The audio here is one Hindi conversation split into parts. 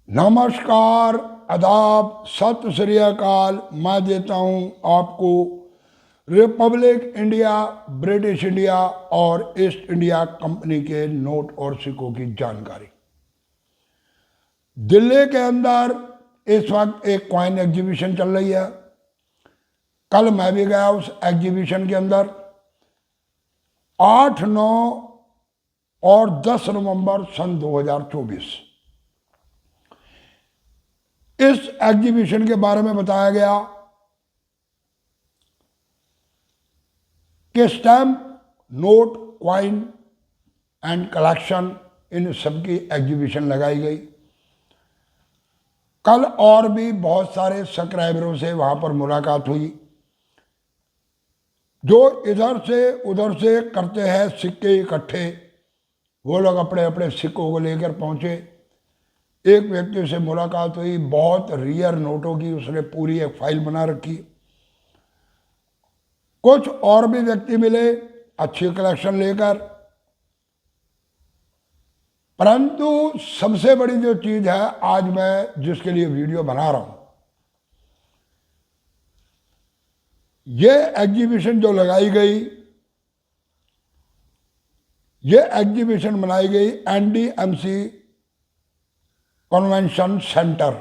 नमस्कार, आदाब, सत श्री अकाल। मैं देता हूं आपको रिपब्लिक इंडिया, ब्रिटिश इंडिया और ईस्ट इंडिया कंपनी के नोट और सिक्कों की जानकारी। दिल्ली के अंदर इस वक्त एक कॉइन एग्जीबिशन चल रही है। कल मैं भी गया उस एग्जीबिशन के अंदर। 8, 9 और 10 नवंबर सन 2024 इस एग्जीबिशन के बारे में बताया गया कि stamp, note, coin and collection, इन सबकी एग्जीबिशन लगाई गई। कल और भी बहुत सारे सब्सक्राइबरों से वहां पर मुलाकात हुई जो इधर से उधर से करते हैं सिक्के इकट्ठे। वो लोग अपने अपने सिक्कों को लेकर पहुंचे। एक व्यक्ति से मुलाकात हुई, बहुत रियर नोटों की उसने पूरी एक फाइल बना रखी। कुछ और भी व्यक्ति मिले अच्छी कलेक्शन लेकर। परंतु सबसे बड़ी जो चीज है आज मैं जिसके लिए वीडियो बना रहा हूं, ये एग्जीबिशन जो लगाई गई, ये एग्जीबिशन बनाई गई NDMC कन्वेंशन सेंटर,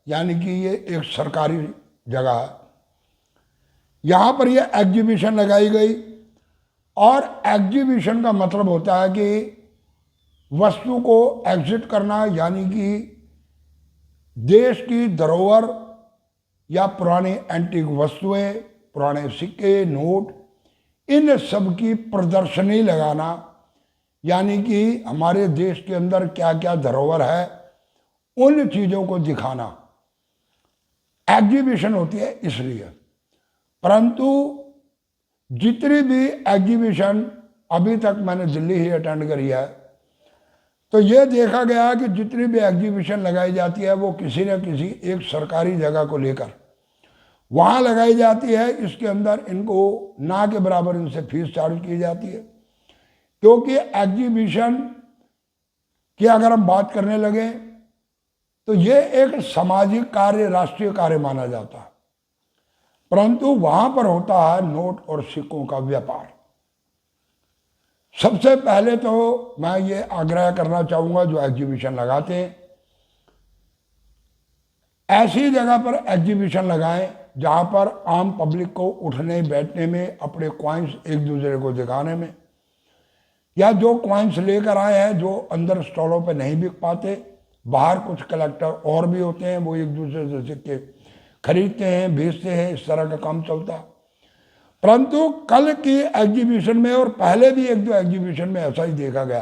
यानी कि ये एक सरकारी जगह है। यहाँ पर ये एग्जीबिशन लगाई गई और एग्जीबिशन का मतलब होता है कि वस्तु को एग्जिट करना, यानी कि देश की धरोहर या पुरानी एंटीक वस्तुएं, पुराने सिक्के, नोट, इन सब की प्रदर्शनी लगाना, यानी कि हमारे देश के अंदर क्या क्या धरोहर है उन चीजों को दिखाना एग्जीबिशन होती है इसलिए। परंतु जितनी भी एग्जीबिशन अभी तक मैंने दिल्ली ही अटेंड करी है, तो ये देखा गया कि जितनी भी एग्जीबिशन लगाई जाती है वो किसी न किसी एक सरकारी जगह को लेकर वहाँ लगाई जाती है। इसके अंदर इनको ना के बराबर इनसे फीस चार्ज की जाती है, क्योंकि एग्जीबिशन की अगर हम बात करने लगे तो ये एक सामाजिक कार्य, राष्ट्रीय कार्य माना जाता है। परंतु वहां पर होता है नोट और सिक्कों का व्यापार। सबसे पहले तो मैं ये आग्रह करना चाहूंगा जो एग्जीबिशन लगाते हैं, ऐसी जगह पर एग्जीबिशन लगाएं जहां पर आम पब्लिक को उठने बैठने में, अपने क्वाइंस एक दूसरे को दिखाने में, या जो क्वाइंस लेकर आए हैं जो अंदर स्टॉलों पे नहीं बिक पाते, बाहर कुछ कलेक्टर और भी होते हैं, वो एक दूसरे से सिक्के खरीदते हैं, बेचते हैं, इस तरह का काम चलता है। परंतु कल की एग्जीबिशन में और पहले भी एक दो एग्जीबिशन में ऐसा ही देखा गया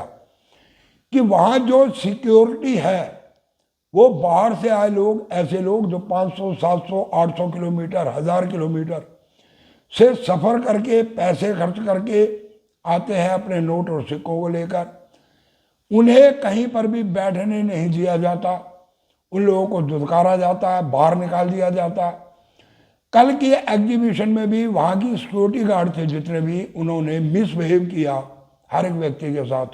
कि वहां जो सिक्योरिटी है वो बाहर से आए लोग, ऐसे लोग जो 500, 700, 800 किलोमीटर, 1000 किलोमीटर से सफर करके, पैसे खर्च करके आते हैं अपने नोट और सिक्कों को लेकर। उन्हें कहीं पर भी बैठने नहीं दिया जाता, उन लोगों को धुतकारा जाता है, बाहर निकाल दिया जाता है। कल की एग्जीबिशन में भी वहाँ की सिक्योरिटी गार्ड थे जितने भी, उन्होंने मिसबिहेव किया हर एक व्यक्ति के साथ।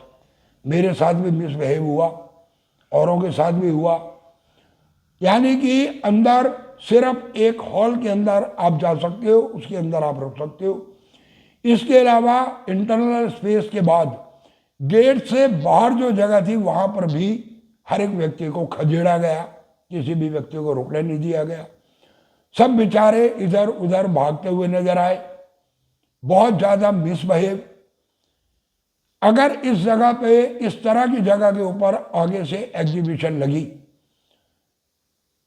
मेरे साथ भी मिसबिहेव हुआ, औरों के साथ भी हुआ। यानी कि अंदर सिर्फ एक हॉल के अंदर आप जा सकते हो, उसके अंदर आप रुक सकते हो। इसके अलावा इंटरनल स्पेस के बाद गेट से बाहर जो जगह थी वहां पर भी हर एक व्यक्ति को खदेड़ा गया, किसी भी व्यक्ति को रुकने नहीं दिया गया। सब बेचारे इधर उधर भागते हुए नजर आए, बहुत ज्यादा मिसबिहेव। अगर इस जगह पे, इस तरह की जगह के ऊपर आगे से एग्जीबिशन लगी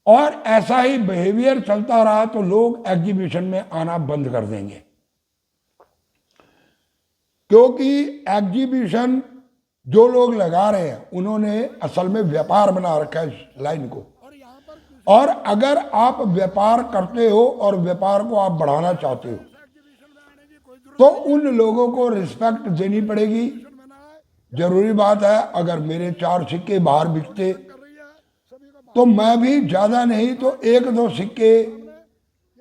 और ऐसा ही बिहेवियर चलता रहा तो लोग एग्जीबिशन में आना बंद कर देंगे, क्योंकि एग्जीबिशन जो लोग लगा रहे हैं उन्होंने असल में व्यापार बना रखा है इस लाइन को। और अगर आप व्यापार करते हो और व्यापार को आप बढ़ाना चाहते हो तो उन लोगों को रिस्पेक्ट देनी पड़ेगी। जरूरी बात है, अगर मेरे 4 सिक्के बाहर बिकते तो मैं भी ज्यादा नहीं तो 1-2 सिक्के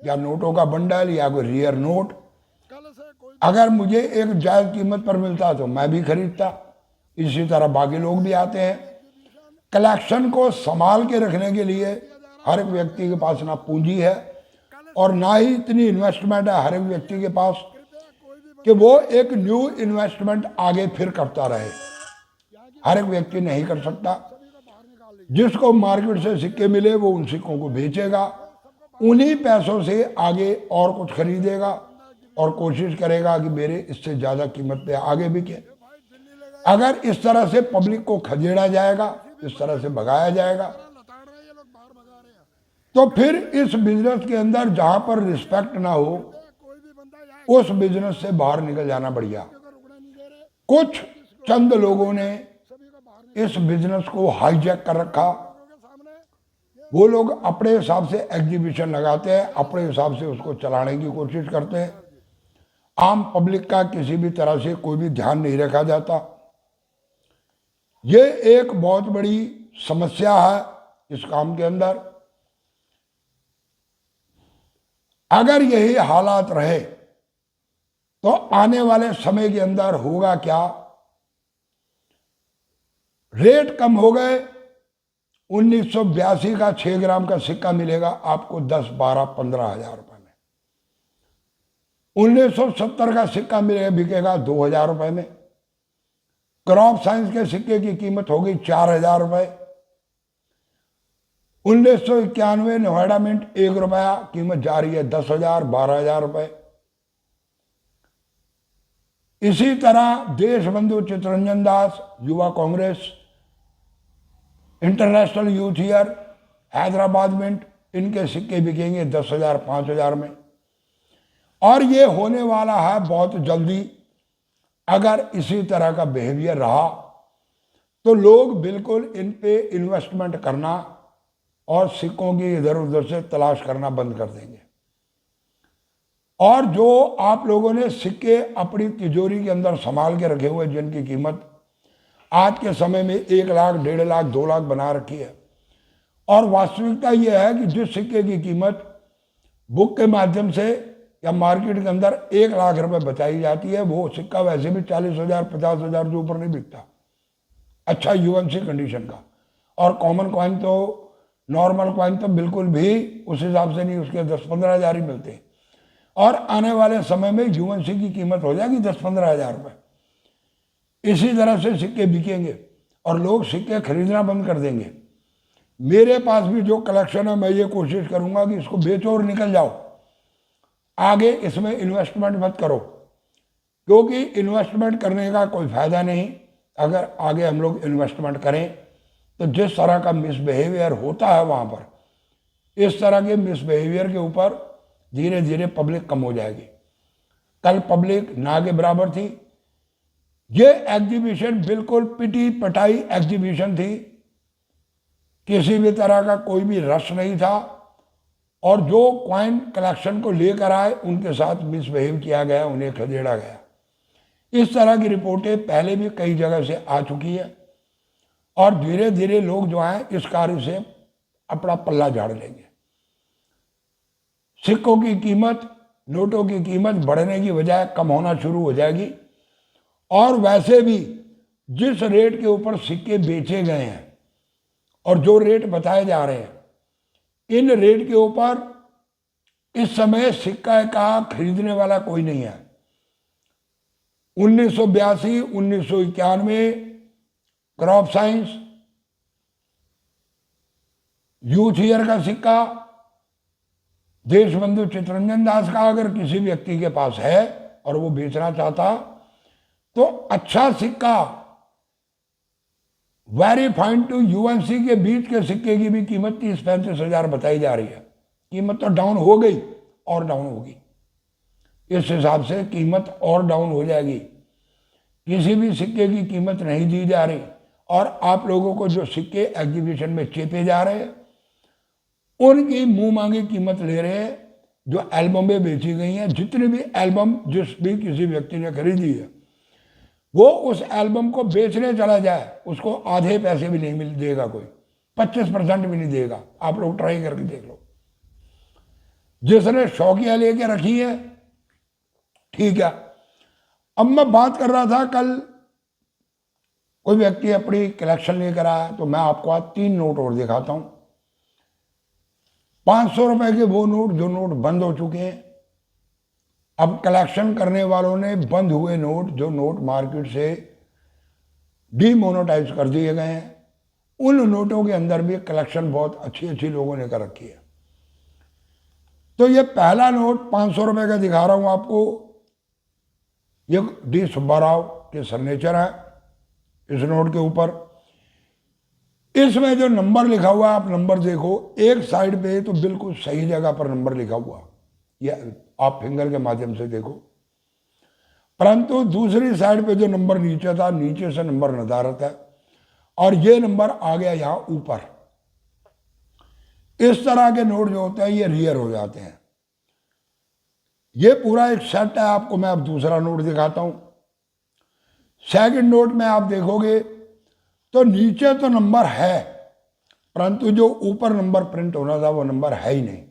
या नोटों का बंडल या कोई रियर नोट अगर मुझे एक जायज कीमत पर मिलता तो मैं भी खरीदता। इसी तरह बाकी लोग भी आते हैं। कलेक्शन को संभाल के रखने के लिए हर एक व्यक्ति के पास ना पूंजी है और ना ही इतनी इन्वेस्टमेंट है हर एक व्यक्ति के पास कि वो एक न्यू इन्वेस्टमेंट आगे फिर करता रहे। हर एक व्यक्ति नहीं कर सकता। जिसको मार्केट से सिक्के मिले वो उन सिक्कों को बेचेगा, उन्हीं पैसों से आगे और कुछ खरीदेगा और कोशिश करेगा कि मेरे इससे ज़्यादा कीमत पे आगे बिके। अगर इस तरह से पब्लिक को खदेड़ा जाएगा, इस तरह से भगाया जाएगा, तो फिर इस बिजनेस के अंदर जहां पर रिस्पेक्ट ना हो उस बिजनेस से बाहर निकल जाना बढ़िया। कुछ चंद लोगों ने इस बिजनेस को हाईजैक कर रखा। वो लोग अपने हिसाब से एग्जीबिशन लगाते हैं, अपने हिसाब से उसको चलाने की कोशिश करते हैं। आम पब्लिक का किसी भी तरह से कोई भी ध्यान नहीं रखा जाता। ये एक बहुत बड़ी समस्या है इस काम के अंदर। अगर यही हालात रहे तो आने वाले समय के अंदर होगा क्या? रेट कम हो गए। 1982 का 6 ग्राम का सिक्का मिलेगा आपको 10, 12, 15 हजार रुपए में। 1970 का सिक्का मिलेगा बिकेगा 2000 रुपए में। क्रॉप साइंस के सिक्के की कीमत होगी 4000 रुपए। 1991 नोएडा मिंट 1 रुपया कीमत जा रही है 10,000, 12,000 रुपए। इसी तरह देशबंधु चित्तरंजन दास, युवा Congress, international youth year, Hyderabad mint, इनके सिक्के बिकेंगे 10,000, 5,000 में। और ये होने वाला है बहुत जल्दी। अगर इसी तरह का बिहेवियर रहा तो लोग बिल्कुल इन पे इन्वेस्टमेंट करना और सिक्कों की इधर उधर से तलाश करना बंद कर देंगे। और जो आप लोगों ने सिक्के अपनी तिजोरी के अंदर संभाल के रखे हुए जिनकी कीमत आज के समय में 1 लाख, 1.5 लाख, 2 लाख बना रखी है, और वास्तविकता यह है कि जिस सिक्के की कीमत बुक के माध्यम से या मार्केट के अंदर 1 लाख रुपए बताई जाती है, वो सिक्का वैसे भी 40,000, 50,000 से ऊपर नहीं बिकता अच्छा यूएनसी कंडीशन का। और कॉमन कॉइन तो, नॉर्मल कॉइन तो बिल्कुल भी उस हिसाब से नहीं, उसके 10-15 हजार ही मिलते हैं। और आने वाले समय में यूएनसी की कीमत हो जाएगी 10-15 हजार रुपये। इसी तरह से सिक्के बिकेंगे और लोग सिक्के खरीदना बंद कर देंगे। मेरे पास भी जो कलेक्शन है मैं ये कोशिश करूंगा कि इसको बेचो और निकल जाओ, आगे इसमें इन्वेस्टमेंट मत करो, क्योंकि इन्वेस्टमेंट करने का कोई फायदा नहीं। अगर आगे हम लोग इन्वेस्टमेंट करें तो जिस तरह का मिसबिहेवियर होता है वहाँ पर, इस तरह के मिसबिहेवियर के ऊपर धीरे धीरे पब्लिक कम हो जाएगी। कल पब्लिक ना के बराबर थी। ये एग्जीबिशन बिल्कुल पिटी पटाई एग्जीबिशन थी, किसी भी तरह का कोई भी रश नहीं था। और जो कॉइन कलेक्शन को लेकर आए उनके साथ मिसबिहेव किया गया, उन्हें खदेड़ा गया। इस तरह की रिपोर्टें पहले भी कई जगह से आ चुकी है और धीरे धीरे लोग जो हैं इस कार्य से अपना पल्ला झाड़ लेंगे। सिक्कों की कीमत, नोटों की कीमत बढ़ने की बजाय कम होना शुरू हो जाएगी। और वैसे भी जिस रेट के ऊपर सिक्के बेचे गए हैं और जो रेट बताए जा रहे हैं, इन रेट के ऊपर इस समय सिक्का का खरीदने वाला कोई नहीं है। 1982, 1991 क्रॉप साइंस, यूथ ईयर का सिक्का, देशबंधु चित्तरंजन दास का अगर किसी व्यक्ति के पास है और वो बेचना चाहता तो अच्छा सिक्का वेरी फाइन टू यूएनसी के बीच के सिक्के की भी कीमत 30-35 हजार बताई जा रही है। कीमत तो डाउन हो गई और डाउन होगी, इस हिसाब से कीमत और डाउन हो जाएगी। किसी भी सिक्के की कीमत नहीं दी जा रही। और आप लोगों को जो सिक्के एग्जीबिशन में चेपे जा रहे हैं उनकी मुंह मांगी कीमत ले रहे हैं। जो एल्बम में बेची गई हैं, जितनी भी एल्बम जिस भी किसी व्यक्ति ने खरीदी है, वो उस एल्बम को बेचने चला जाए उसको आधे पैसे भी नहीं मिल देगा, कोई 25% भी नहीं देगा। आप लोग ट्राई करके देख लो। जिसने शौकिया लेके रखी है ठीक है। अब मैं बात कर रहा था कल कोई व्यक्ति अपनी कलेक्शन लेकर आया तो मैं आपको आज 3 नोट और दिखाता हूं। 500 रुपए के वो नोट जो नोट बंद हो चुके हैं, अब कलेक्शन करने वालों ने बंद हुए नोट, जो नोट मार्केट से डीमोनेटाइज कर दिए गए हैं, उन नोटों के अंदर भी कलेक्शन बहुत अच्छी अच्छी लोगों ने कर रखी है। तो ये पहला नोट 500 रुपए का दिखा रहा हूं आपको। ये डी सुब्बा राव के सिग्नेचर है इस नोट के ऊपर। इसमें जो नंबर लिखा हुआ है, आप नंबर देखो, एक साइड पे तो बिल्कुल सही जगह पर नंबर लिखा हुआ, ये आप फिंगर के माध्यम से देखो, परंतु दूसरी साइड पे जो नंबर नीचे था, नीचे से नंबर नदारत है और ये नंबर आ गया यहां ऊपर। इस तरह के नोट जो होते हैं ये रियर हो जाते हैं। ये पूरा एक सेट है। आपको मैं अब दूसरा नोट दिखाता हूं। सेकंड नोट में आप देखोगे तो नीचे तो नंबर है, परंतु जो ऊपर नंबर प्रिंट होना था वो नंबर है ही नहीं,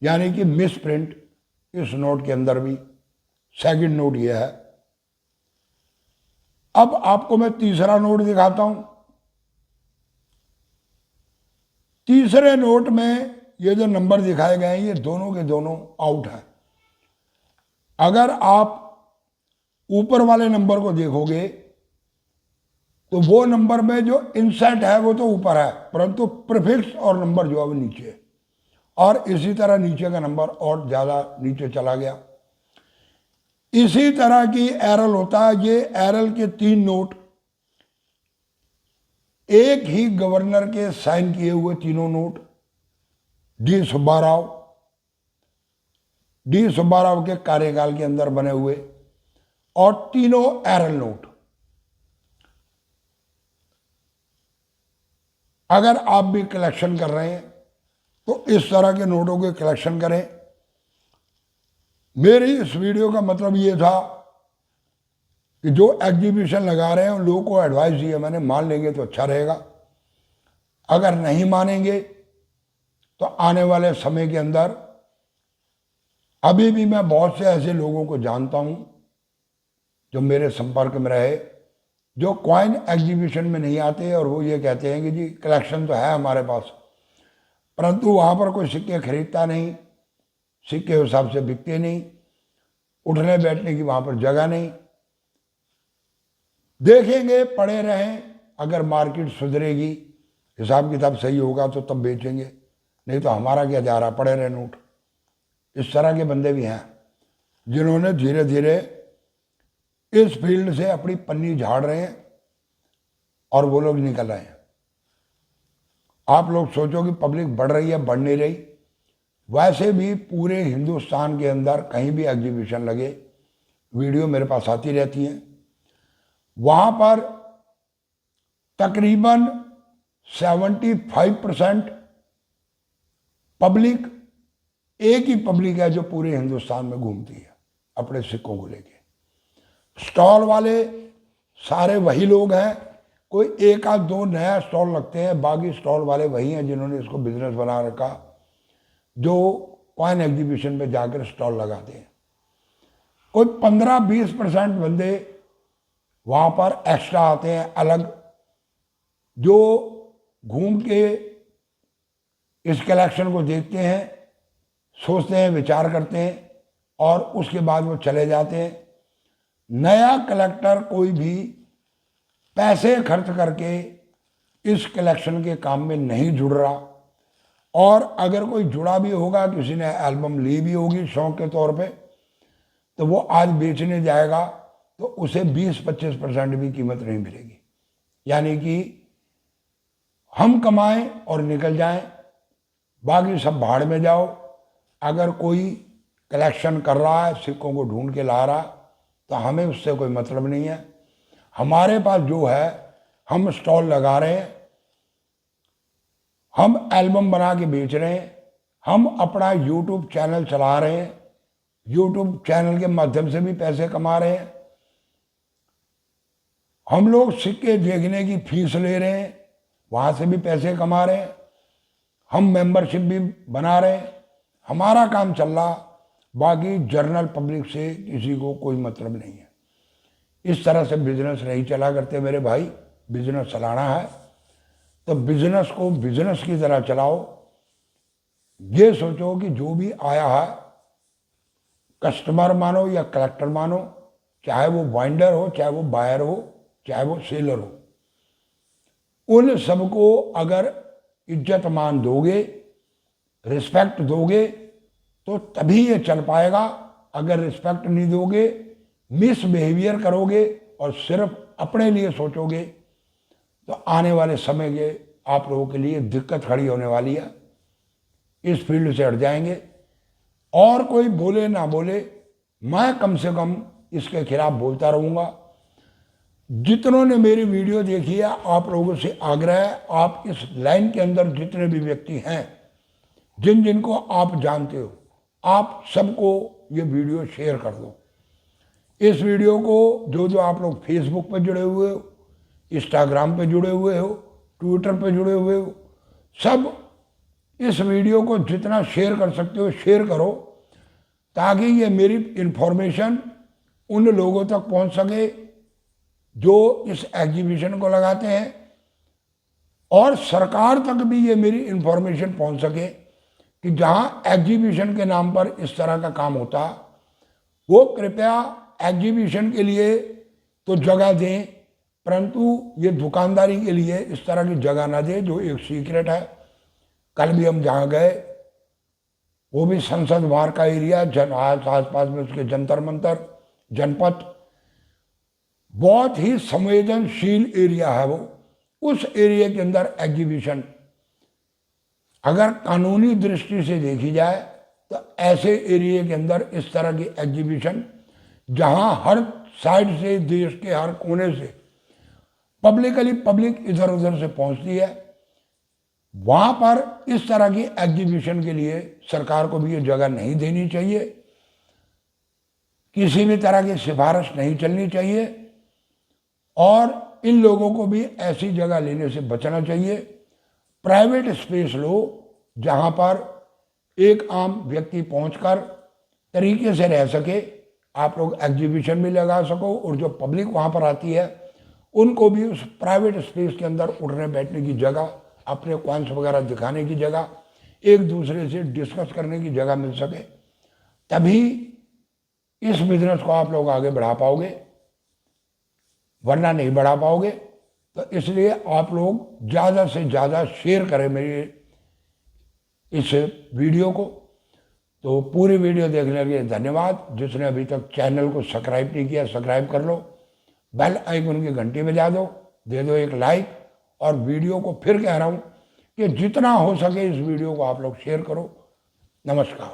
यानी कि मिस प्रिंट इस नोट के अंदर भी। सेकंड नोट ये है। अब आपको मैं तीसरा नोट दिखाता हूं। तीसरे नोट में ये जो नंबर दिखाए गए हैं ये दोनों के दोनों आउट है। अगर आप ऊपर वाले नंबर को देखोगे तो वो नंबर में जो इंसर्ट है वो तो ऊपर है, परंतु प्रीफिक्स और नंबर जो है वो नीचे है, और इसी तरह नीचे का नंबर और ज्यादा नीचे चला गया। इसी तरह की एरल होता है। ये एरल के 3 नोट, एक ही गवर्नर के साइन किए हुए तीनों नोट, डी सुब्बा राव के कार्यकाल के अंदर बने हुए, और तीनों एरल नोट। अगर आप भी कलेक्शन कर रहे हैं तो इस तरह के नोटों के कलेक्शन करें। मेरी इस वीडियो का मतलब ये था कि जो एग्जीबिशन लगा रहे हैं उन लोगों को एडवाइस दिया मैंने, मान लेंगे तो अच्छा रहेगा, अगर नहीं मानेंगे तो आने वाले समय के अंदर, अभी भी मैं बहुत से ऐसे लोगों को जानता हूं जो मेरे संपर्क में रहे, जो कॉइन एग्जीबिशन में नहीं आते और वो ये कहते हैं कि जी कलेक्शन तो है हमारे पास, परंतु वहाँ पर कोई सिक्के खरीदता नहीं, सिक्के हिसाब से बिकते नहीं, उठने बैठने की वहाँ पर जगह नहीं। देखेंगे, पड़े रहें, अगर मार्केट सुधरेगी, हिसाब किताब सही होगा तो तब बेचेंगे, नहीं तो हमारा क्या जा रहा, पड़े रहे नोट। इस तरह के बंदे भी हैं जिन्होंने धीरे धीरे इस फील्ड से अपनी पन्नी झाड़ रहे हैं और वो लोग निकल रहे हैं। आप लोग सोचो कि पब्लिक बढ़ रही है, बढ़ नहीं रही। वैसे भी पूरे हिंदुस्तान के अंदर कहीं भी एग्जीबिशन लगे, वीडियो मेरे पास आती रहती हैं, वहाँ पर तकरीबन 75% पब्लिक, एक ही पब्लिक है जो पूरे हिंदुस्तान में घूमती है अपने सिक्कों को लेके। स्टॉल वाले सारे वही लोग हैं, कोई एक आध दो नया स्टॉल लगते हैं, बाकी स्टॉल वाले वही हैं जिन्होंने इसको बिजनेस बना रखा, जो कॉइन एग्जीबिशन पे जाकर स्टॉल लगाते हैं। कोई 15-20% बंदे वहाँ पर एक्स्ट्रा आते हैं अलग, जो घूम के इस कलेक्शन को देखते हैं, सोचते हैं, विचार करते हैं और उसके बाद वो चले जाते हैं। नया कलेक्टर कोई भी पैसे खर्च करके इस कलेक्शन के काम में नहीं जुड़ रहा, और अगर कोई जुड़ा भी होगा, किसी ने एल्बम ली भी होगी शौक के तौर पे, तो वो आज बेचने जाएगा तो उसे 20-25% भी कीमत नहीं मिलेगी। यानी कि हम कमाएं और निकल जाएं, बाकी सब भाड़ में जाओ। अगर कोई कलेक्शन कर रहा है, सिक्कों को ढूंढ के ला रहा, तो हमें उससे कोई मतलब नहीं है। हमारे पास जो है, हम स्टॉल लगा रहे हैं, हम एल्बम बना के बेच रहे हैं, हम अपना यूट्यूब चैनल चला रहे हैं, यूट्यूब चैनल के माध्यम से भी पैसे कमा रहे हैं, हम लोग सिक्के देखने की फीस ले रहे हैं, वहाँ से भी पैसे कमा रहे हैं, हम मेंबरशिप भी बना रहे हैं, हमारा काम चल रहा। बाकी जनरल पब्लिक से किसी को कोई मतलब नहीं है। इस तरह से बिजनेस नहीं चला करते मेरे भाई। बिजनेस चलाना है तो बिजनेस को बिजनेस की तरह चलाओ। ये सोचो कि जो भी आया है, कस्टमर मानो या कलेक्टर मानो, चाहे वो बाइंडर हो, चाहे वो बायर हो, चाहे वो सेलर हो, उन सबको अगर इज्जत मान दोगे, रिस्पेक्ट दोगे, तो तभी ये चल पाएगा। अगर रिस्पेक्ट नहीं दोगे, मिसबिहेवियर करोगे और सिर्फ अपने लिए सोचोगे, तो आने वाले समय के आप लोगों के लिए दिक्कत खड़ी होने वाली है। इस फील्ड से हट जाएंगे। और कोई बोले ना बोले, मैं कम से कम इसके खिलाफ बोलता रहूँगा। जितनों ने मेरी वीडियो देखी है, आप लोगों से आग्रह है, आप इस लाइन के अंदर जितने भी व्यक्ति हैं, जिन जिनको आप जानते हो, आप सबको ये वीडियो शेयर कर दो। इस वीडियो को जो जो आप लोग फेसबुक पर जुड़े हुए हो, इंस्टाग्राम पे जुड़े हुए हो, ट्विटर पे जुड़े हुए हो, सब इस वीडियो को जितना शेयर कर सकते हो शेयर करो, ताकि ये मेरी इन्फॉर्मेशन उन लोगों तक पहुंच सके जो इस एग्जीबिशन को लगाते हैं, और सरकार तक भी ये मेरी इन्फॉर्मेशन पहुंच सके कि जहां एग्जीबिशन के नाम पर इस तरह का काम होता, वो कृपया एग्जीबिशन के लिए तो जगह दें, परंतु ये दुकानदारी के लिए इस तरह की जगह ना दें जो एक सीक्रेट है। कल भी हम जहाँ गए, वो भी संसद बाहर का एरिया, आस पास में उसके जंतर मंतर, जनपद, बहुत ही संवेदनशील एरिया है वो। उस एरिया के अंदर एग्जीबिशन अगर कानूनी दृष्टि से देखी जाए तो ऐसे एरिया के अंदर इस तरह की एग्जीबिशन, जहां हर साइड से, देश के हर कोने से पब्लिक इधर उधर से पहुंचती है, वहां पर इस तरह की एग्जीबिशन के लिए सरकार को भी ये जगह नहीं देनी चाहिए। किसी भी तरह की सिफारिश नहीं चलनी चाहिए, और इन लोगों को भी ऐसी जगह लेने से बचना चाहिए। प्राइवेट स्पेस लो जहां पर एक आम व्यक्ति पहुंचकर तरीके से रह सके, आप लोग एग्जीबिशन भी लगा सको, और जो पब्लिक वहां पर आती है उनको भी उस प्राइवेट स्पेस के अंदर उठने बैठने की जगह, अपने कॉइन्स वगैरह दिखाने की जगह, एक दूसरे से डिस्कस करने की जगह मिल सके, तभी इस बिजनेस को आप लोग आगे बढ़ा पाओगे, वरना नहीं बढ़ा पाओगे। तो इसलिए आप लोग ज़्यादा से ज़्यादा शेयर करें मेरी इस वीडियो को। तो पूरी वीडियो देखने के लिए धन्यवाद। जिसने अभी तक चैनल को सब्सक्राइब नहीं किया, सब्सक्राइब कर लो, बेल आइकन की घंटी बजा दो, दे दो एक लाइक, और वीडियो को फिर कह रहा हूँ कि जितना हो सके इस वीडियो को आप लोग शेयर करो। नमस्कार।